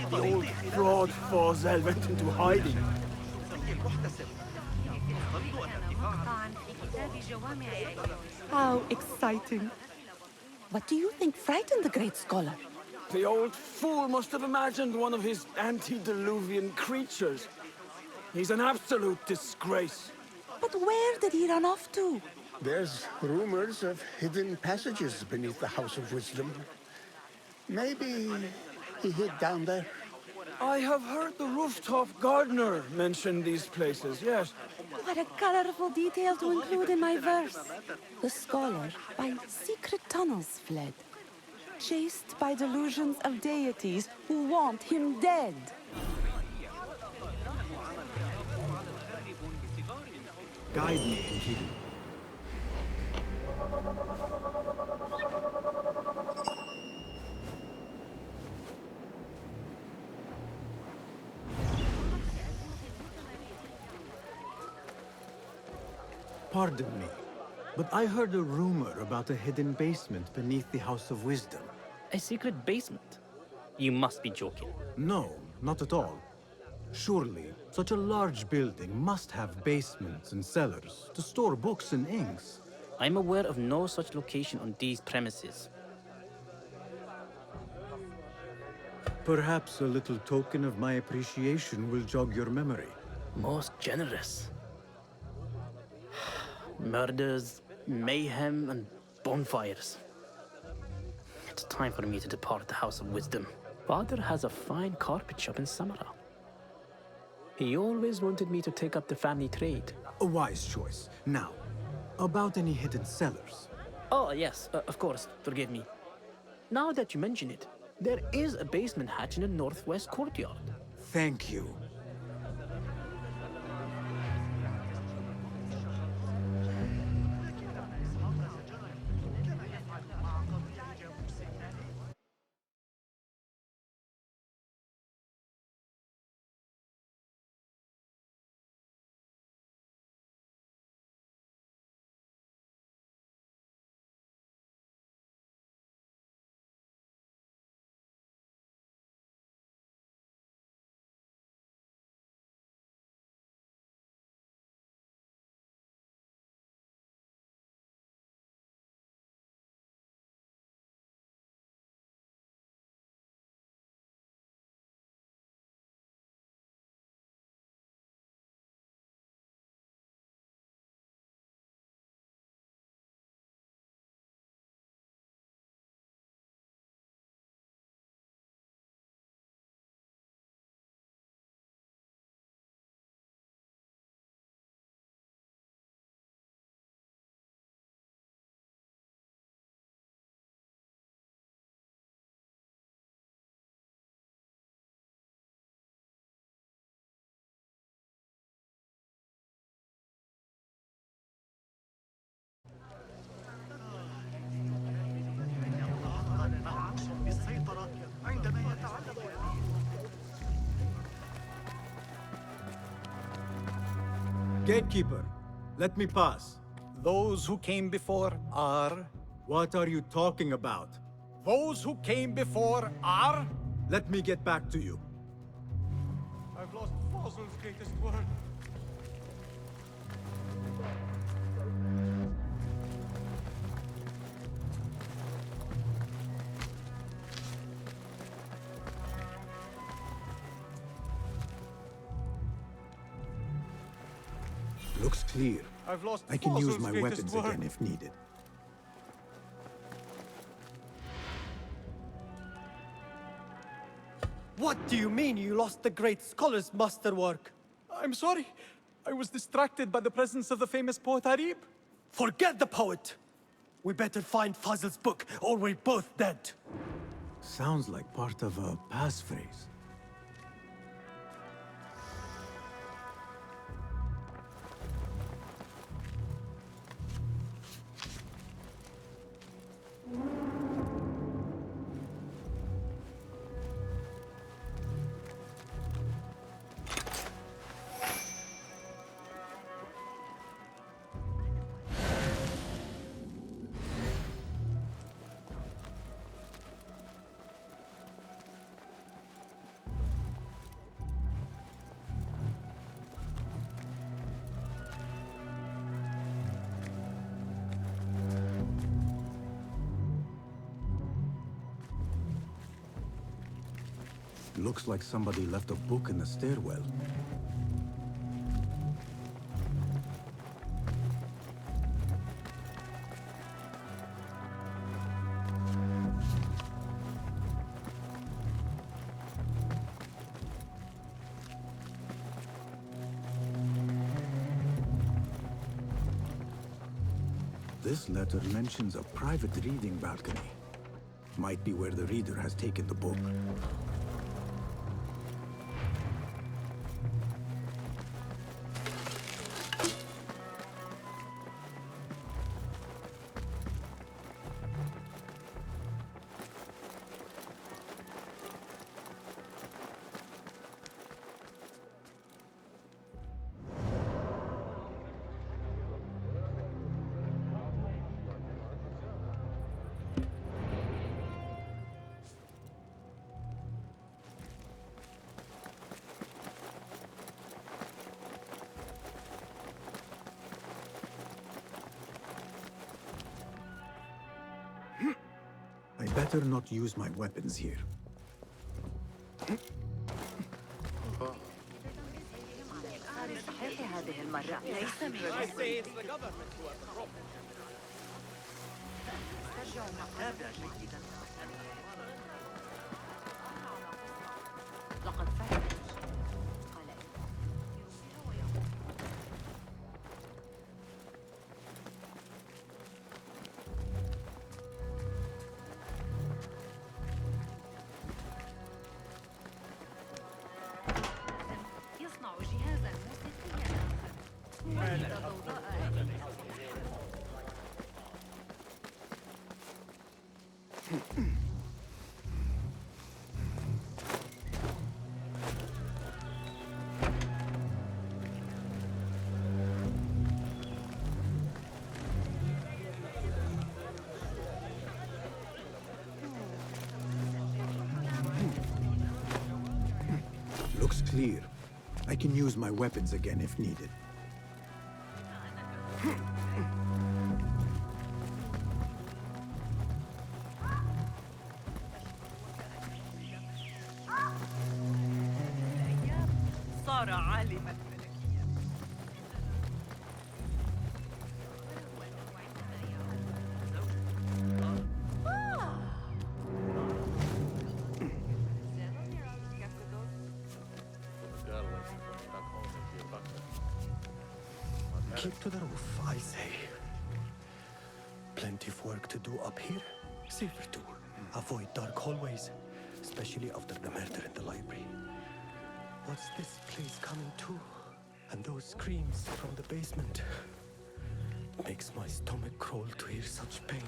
The old fraud Forzel went into hiding. How exciting. What do you think frightened the great scholar? The old fool must have imagined one of his antediluvian creatures. He's an absolute disgrace. But where did he run off to? There's rumors of hidden passages beneath the House of Wisdom. Maybe he hid down there. I have heard the rooftop gardener mention these places, yes. What a colorful detail to include in my verse. The scholar by secret tunnels fled, chased by delusions of deities who want him dead. Guide me, Kiki. Pardon me, but I heard a rumor about a hidden basement beneath the House of Wisdom. A secret basement? You must be joking. No, not at all. Surely, such a large building must have basements and cellars to store books and inks. I'm aware of no such location on these premises. Perhaps a little token of my appreciation will jog your memory. Most generous. Murders, mayhem, and bonfires. It's time for me to depart the House of Wisdom. Father has a fine carpet shop in Samara. He always wanted me to take up the family trade. A wise choice. Now, about any hidden cellars. Oh, yes, of course, forgive me. Now that you mention it, there is a basement hatch in the northwest courtyard. Thank you. Gatekeeper, let me pass. Those who came before are... What are you talking about? Those who came before are... Let me get back to you. I've lost Fossil's greatest word. Looks clear. I've lost I can use Fossil's my greatest weapons word. again if needed. What do you mean you lost the great scholar's masterwork? I'm sorry. I was distracted by the presence of the famous poet Arib. Forget the poet! We better find Fazl's book, or we're both dead. Sounds like part of a passphrase. Looks like somebody left a book in the stairwell. This letter mentions a private reading balcony. Might be where the reader has taken the book. I better not use my weapons here. Looks clear. I can use my weapons again if needed. Keep to the roof, I say. Plenty of work to do up here. Safer too. Avoid dark hallways, especially after the murder in the library. What's this place coming to? And those screams from the basement. Makes my stomach crawl to hear such pain.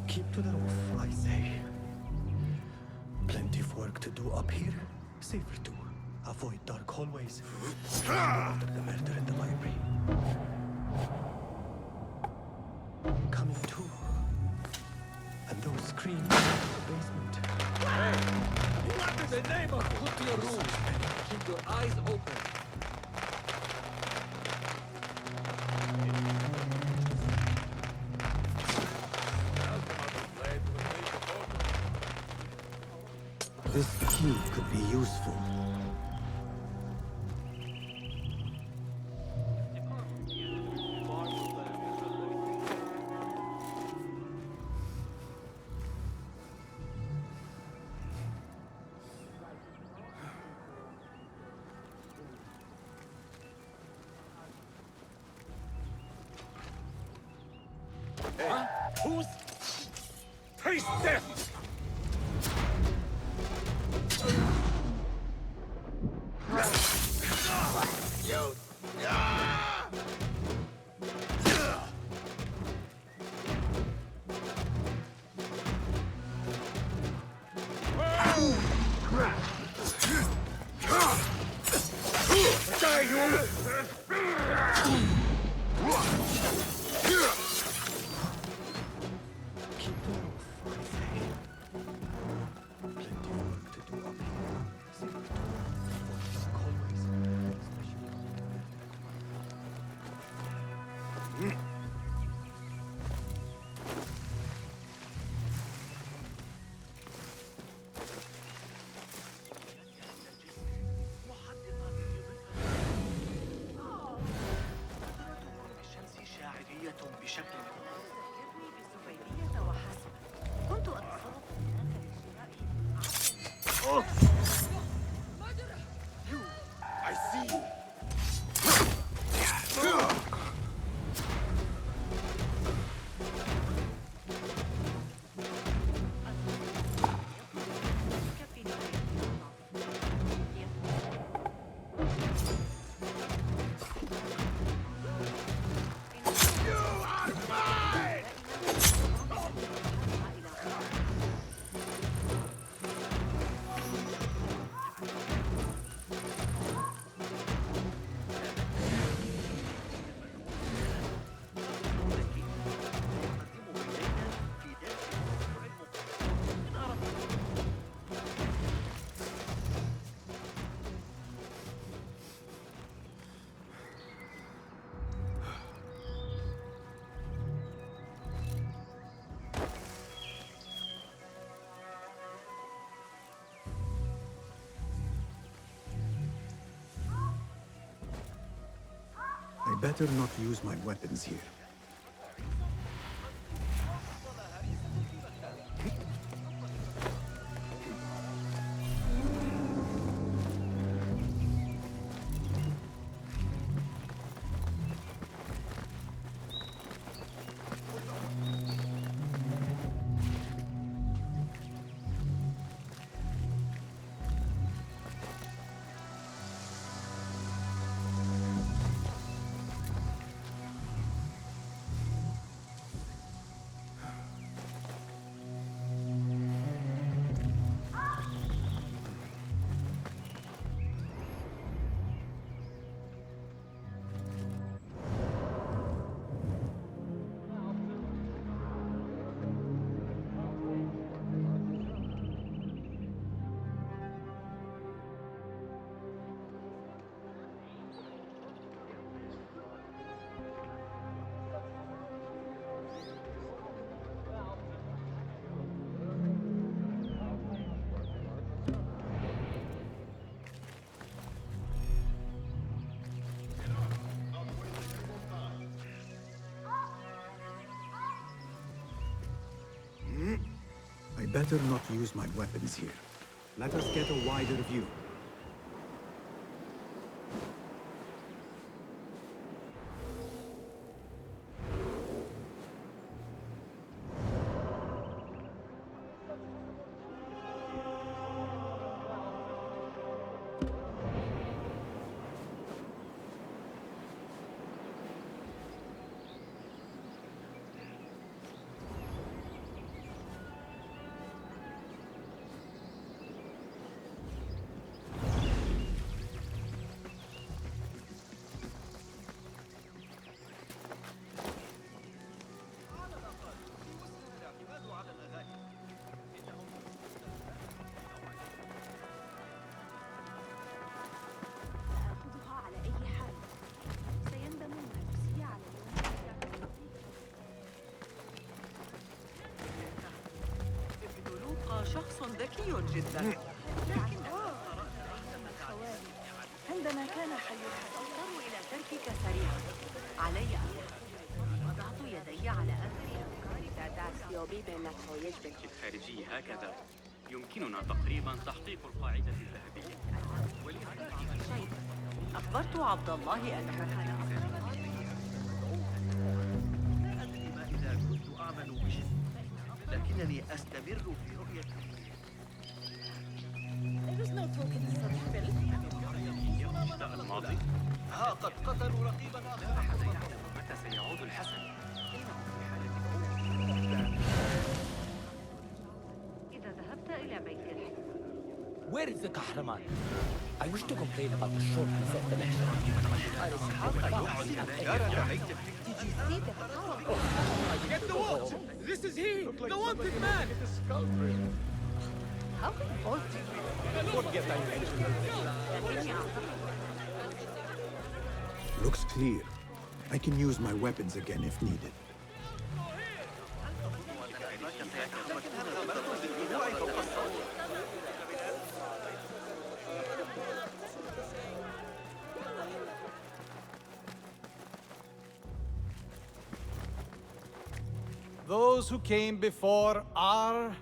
Keep to the roof, I say. Plenty of work to do up here. Safer too. Avoid dark hallways. After the murder in the library. Coming to. And those screams in the basement. Hey! What in the name of put to your room? Keep your eyes open. This key could be useful. Huh? Who's... Taste death! I better not use my weapons here. I better not use my weapons here. Let us get a wider view. شخص ذكي جدا. عندما كان حيها أضطر إلى تركك سريعا. علي أن وضعت يدي على أثر أفكارك دارسيوبي بالنتائج الخارجي هكذا يمكننا تقريبا تحقيق القاعدة الذهبية. شيء أخبرت عبد الله أنك لا أدري ما إذا كنت أعمل بجد، لكنني أستمر في رؤية الماضي ها قد قتلوا رقيبا آخر. متى سيعود الحسن؟ إذا ذهبت إلى بيت الحسن. Where is the kahraman? I wish to complain about the shortness of the lecture. Get the watch! This is he! The wanted man! How important. Forget I mentioned Looks clear. I can use my weapons again if needed. Those who came before are...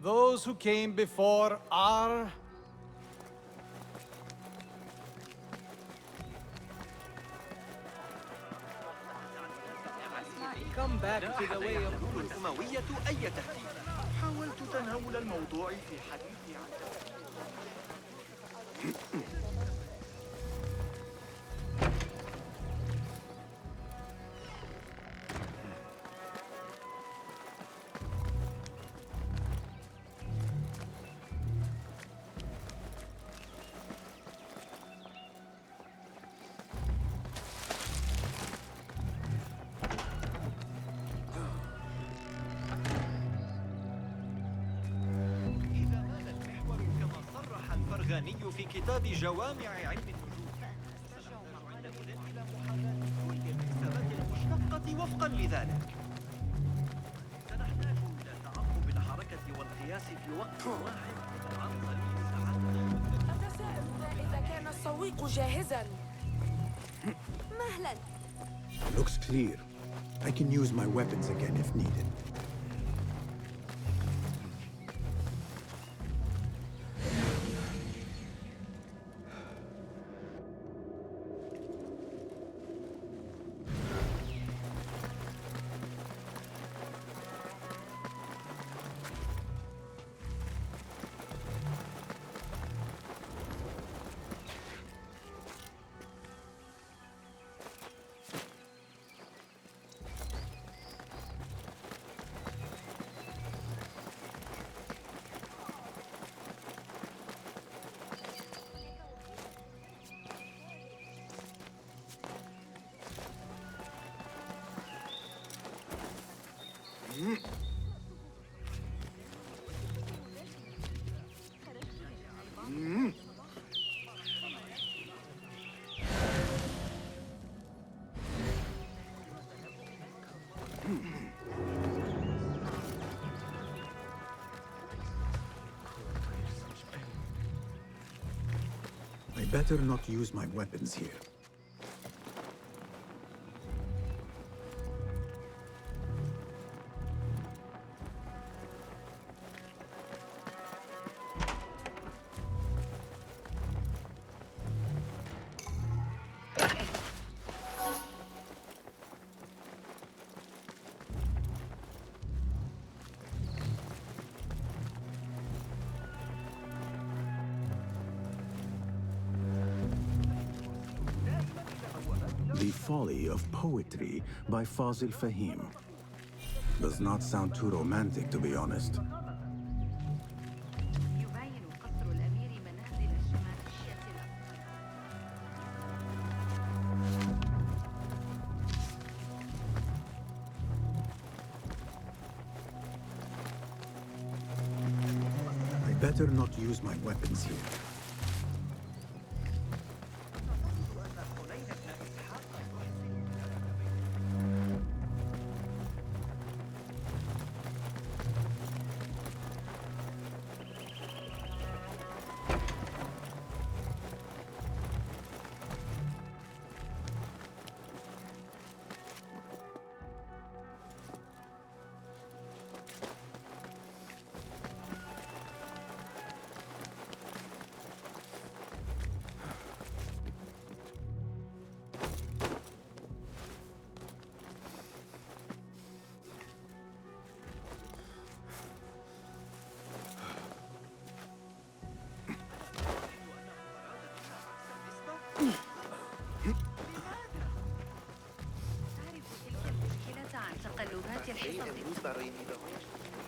Those who came before are... Come back to the way of الأموية أي تهديد. حاولت تناول الموضوع في حديثي عن الغني في كتاب جوامع علم النجوم. سنحتاج عند مدن إلى محاذاة كل الحسابات المشتقة وفقا لذلك. سنحتاج إلى تعقب الحركة والقياس في وقت واحد عن طريق ساعات. أتساءل إذا كان السويق جاهزا. مهلا. Looks clear. I can use my weapons again if needed. I better not use my weapons here. The Folly of Poetry by Fazil Fahim. Does not sound too romantic, to be honest. يبين قصر الأمير منازل الشمالية I better not use my weapons here.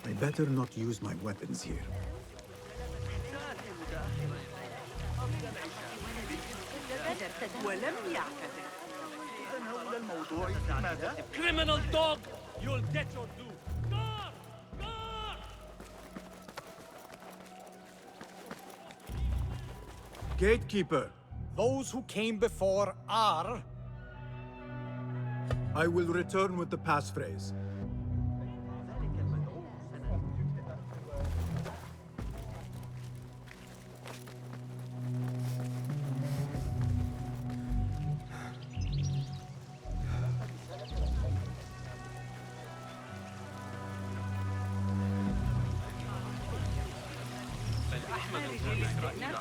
I better not use my weapons here. ولم يعتذر. إذا الموضوع ماذا؟ Criminal dog! You'll get your due. Guard! Guard! Gatekeeper, Those who came before are... I will return with the passphrase.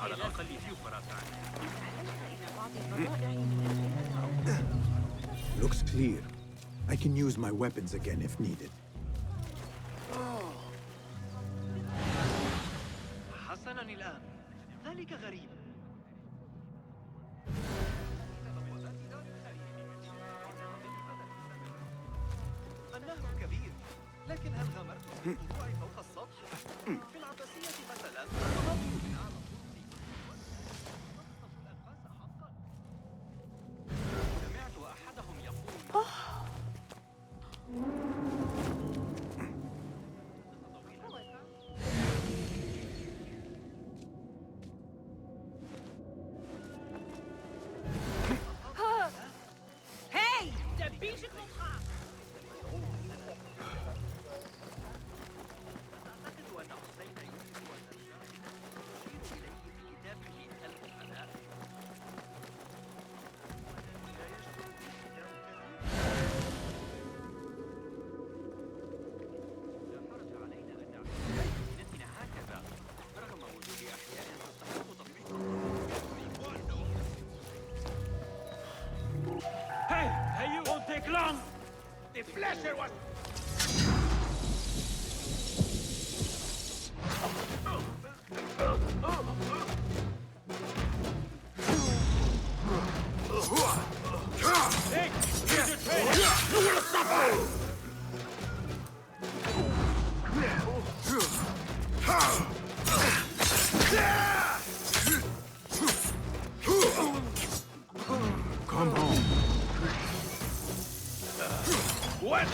على الأقل في مرافع. Looks clear. I can use my weapons again if needed. حسناً الآن. ذلك غريب. النهر كبير، لكن هل غمرت بالطلوع فوق السطح؟ في العباسية مثلاً الطلابي من أعلى سمعت أحدهم يقول Hey! De biche komt gaan! Hey, you won't take long! The flasher was... Hey, here's your train! You will suffer! Come home. What?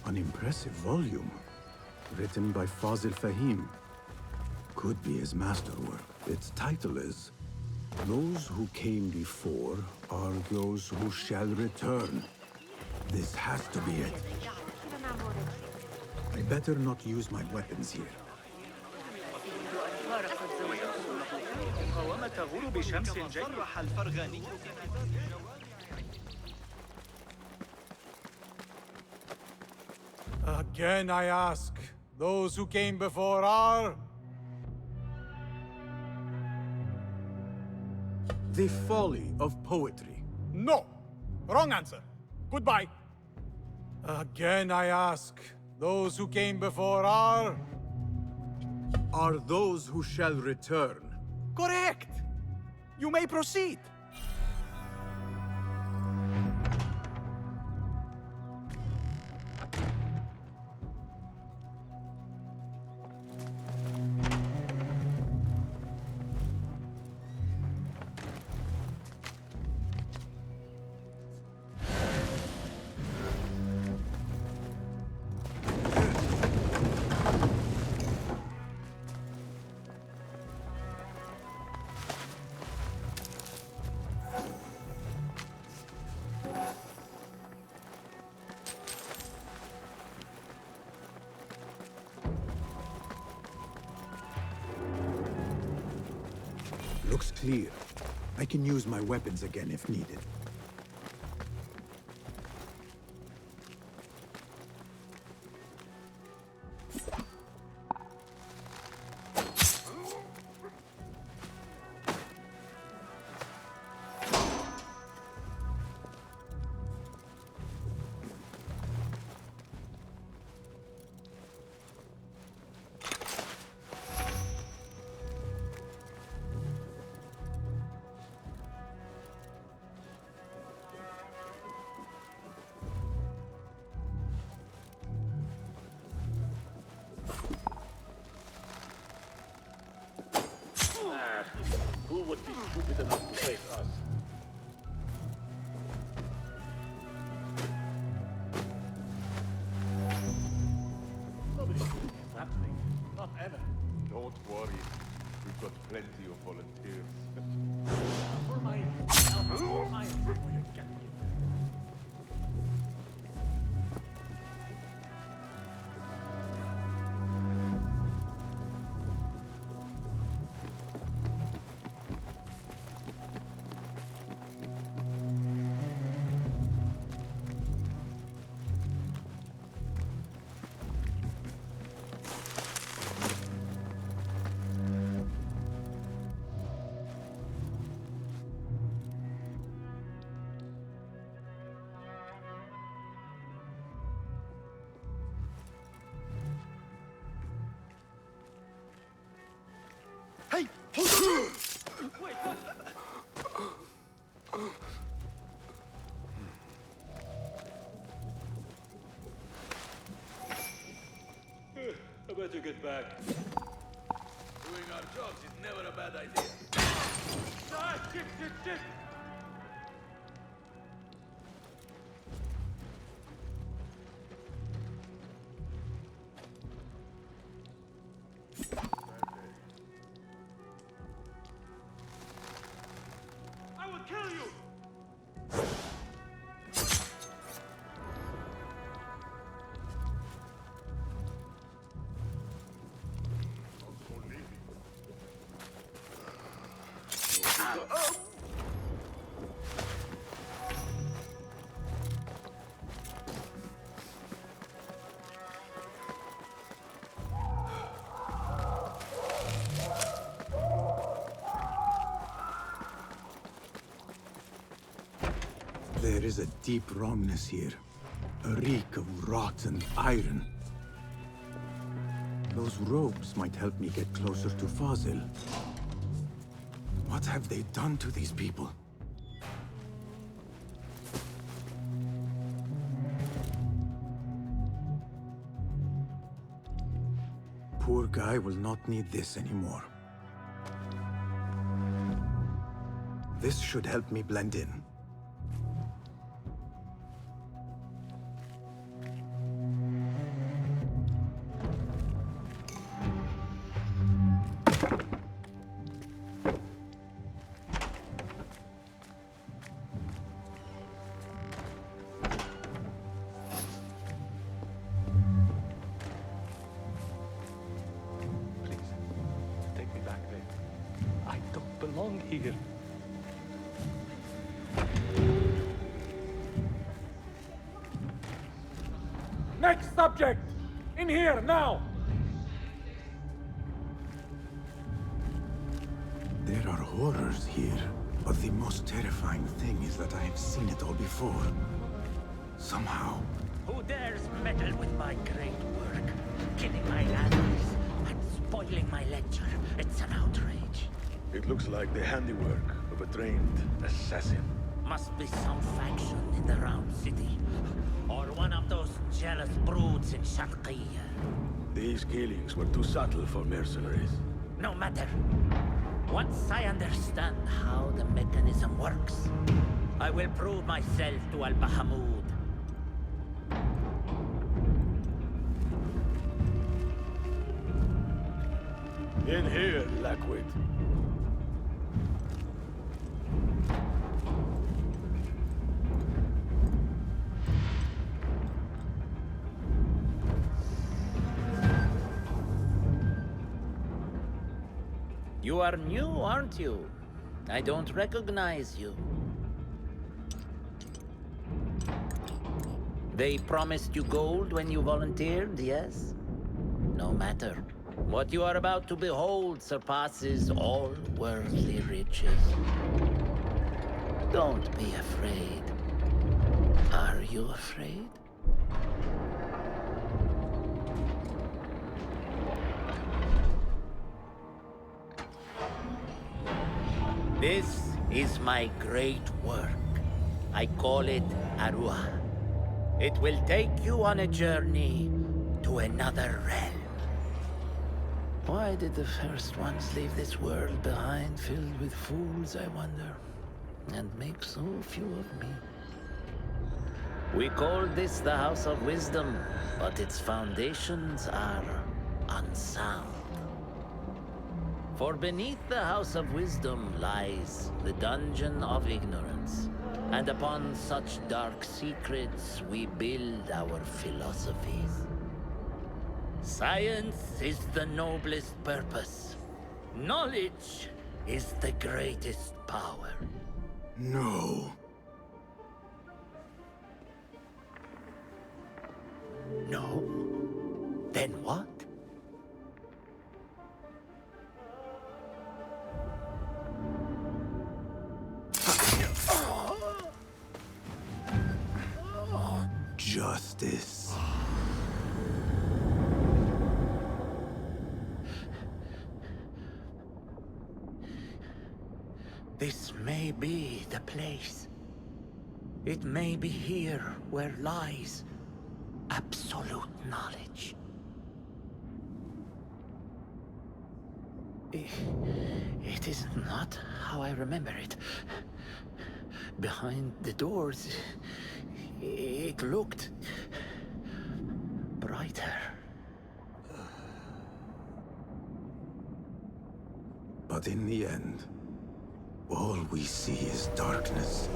An impressive volume, written by Fazil Fahim. Could be his masterwork. Its title is Those who came before are those who shall return. This has to be it. I better not use my weapons here. Again I ask, those who came before are... The folly of poetry. No! Wrong answer. Goodbye. Again I ask, those who came before are... Are those who shall return. Correct! You may proceed. Looks clear. I can use my weapons again if needed. Who would be stupid enough to face us? Nobody is happening. Not ever. Don't worry. We've got plenty of volunteers. For my will you get me? Hey! Hold on! Wait, what? I better get back. Doing our jobs is never a bad idea. Ah, shit! I will kill you! There is a deep wrongness here. A reek of rotten iron. Those robes might help me get closer to Fazil. What have they done to these people? Poor guy will not need this anymore. This should help me blend in. belong here. Next subject! In here, now! There are horrors here, but the most terrifying thing is that I have seen it all before. Somehow. Who dares meddle with my great work? Killing my allies and spoiling my lecture. It's an outrage. It looks like the handiwork of a trained assassin. Must be some faction in the Round City. Or one of those jealous broods in Sharqiyya. These killings were too subtle for mercenaries. No matter. Once I understand how the mechanism works, I will prove myself to Al-Bahamud. In here, Lackwit. You are new, aren't you? I don't recognize you. They promised you gold when you volunteered, yes? No matter. What you are about to behold surpasses all worldly riches. Don't be afraid. Are you afraid? This is my great work. I call it Arua. It will take you on a journey to another realm. Why did the first ones leave this world behind filled with fools, I wonder? And make so few of me? We called this the House of Wisdom, but its foundations are unsound. For beneath the House of Wisdom lies the Dungeon of Ignorance, and upon such dark secrets we build our philosophies. Science is the noblest purpose. Knowledge is the greatest power. No. No? Then what? Justice. This may be the place. It may be here where lies absolute knowledge. It is not how I remember it. Behind the doors, it looked brighter. But in the end, all we see is darkness.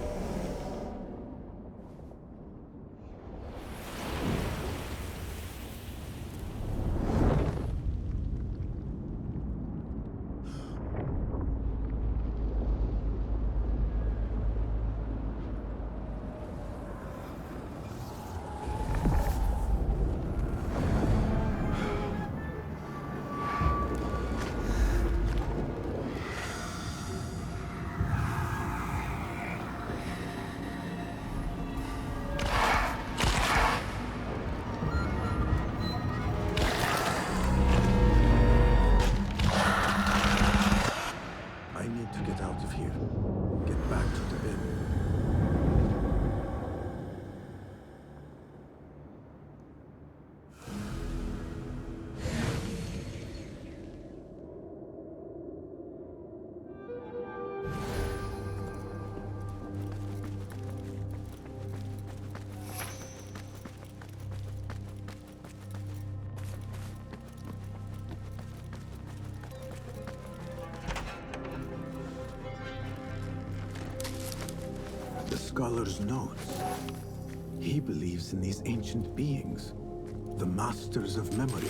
Scholar's notes. He believes in these ancient beings, the masters of memory.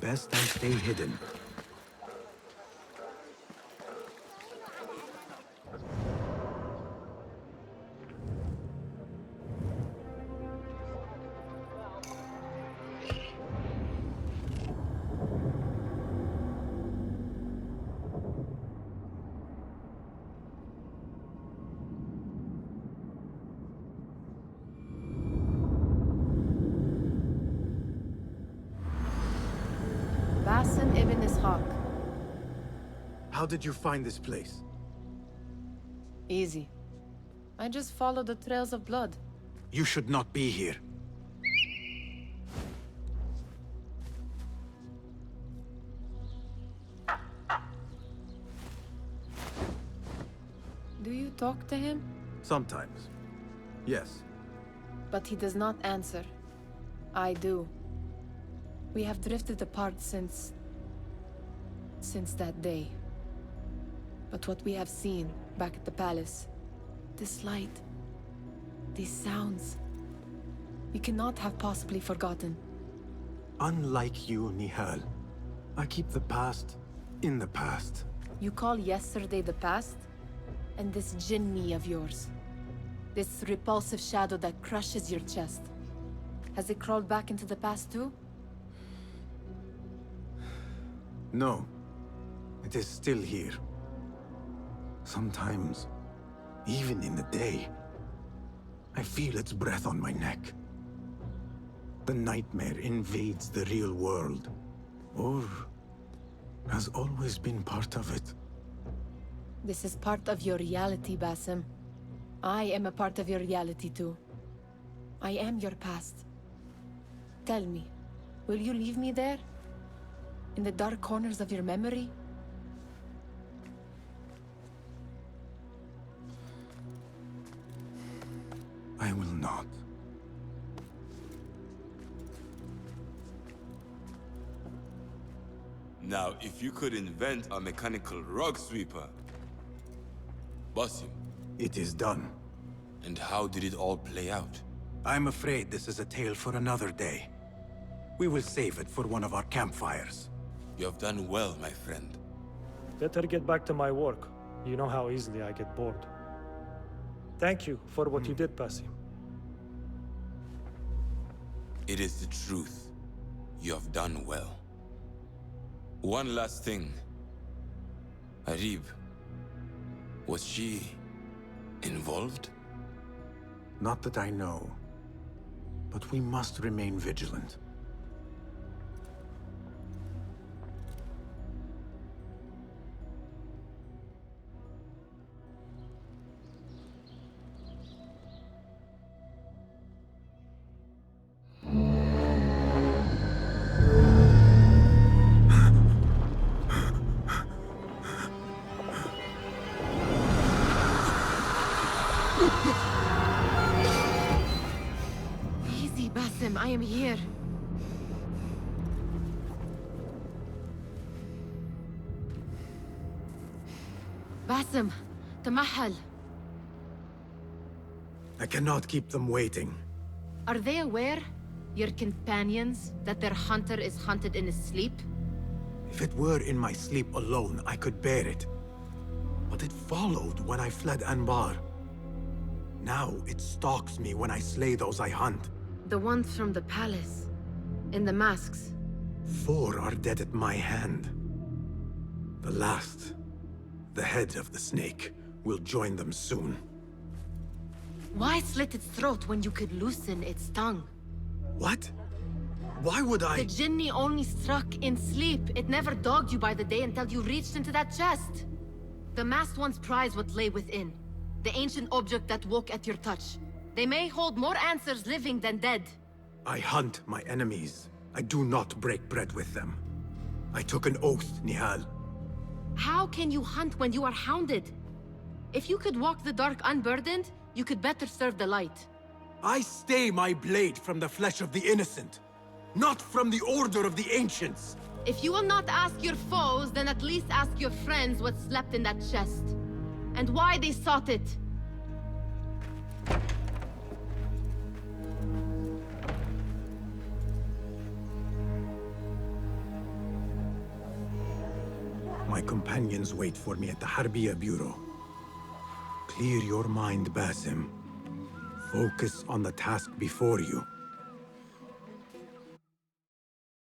best and stay hidden. Basim ibn Ishaq. How did you find this place? Easy. I just follow the trails of blood. You should not be here. Do you talk to him? Sometimes. Yes. But he does not answer. I do. We have drifted apart since that day. But what we have seen back at the palace, this light, these sounds, we cannot have possibly forgotten. Unlike you, Nihal, I keep the past in the past. You call yesterday the past? And this jinni of yours, this repulsive shadow that crushes your chest, has it crawled back into the past too? No. It is still here. Sometimes, even in the day, I feel its breath on my neck. The nightmare invades the real world, or has always been part of it. This is part of your reality, Basim. I am a part of your reality too. I am your past. Tell me, will you leave me there? In the dark corners of your memory? I will not. Now, if you could invent a mechanical rug sweeper. Basim. It is done. And how did it all play out? I'm afraid this is a tale for another day. We will save it for one of our campfires. You have done well, my friend. Better get back to my work. You know how easily I get bored. Thank you for what you did, Basim. It is the truth. You have done well. One last thing. Arib, was she involved? Not that I know. But we must remain vigilant. Easy, Basim, I am here. Basim, Tamahal. I cannot keep them waiting. Are they aware, your companions, that their hunter is hunted in his sleep? If it were in my sleep alone, I could bear it. But it followed when I fled Anbar. Now it stalks me when I slay those I hunt. The ones from the palace, in the masks. 4 are dead at my hand. The last, the head of the snake, will join them soon. Why slit its throat when you could loosen its tongue? What? Why would I? The jinni only struck in sleep. It never dogged you by the day until you reached into that chest. The masked ones prize what lay within. The ancient object that woke at your touch. They may hold more answers living than dead. I hunt my enemies. I do not break bread with them. I took an oath, Nihal. How can you hunt when you are hounded? If you could walk the dark unburdened, you could better serve the light. I stay my blade from the flesh of the innocent, not from the order of the ancients. If you will not ask your foes, then at least ask your friends what slept in that chest. And why they sought it. My companions wait for me at the Harbiya Bureau. Clear your mind, Basim. Focus on the task before you.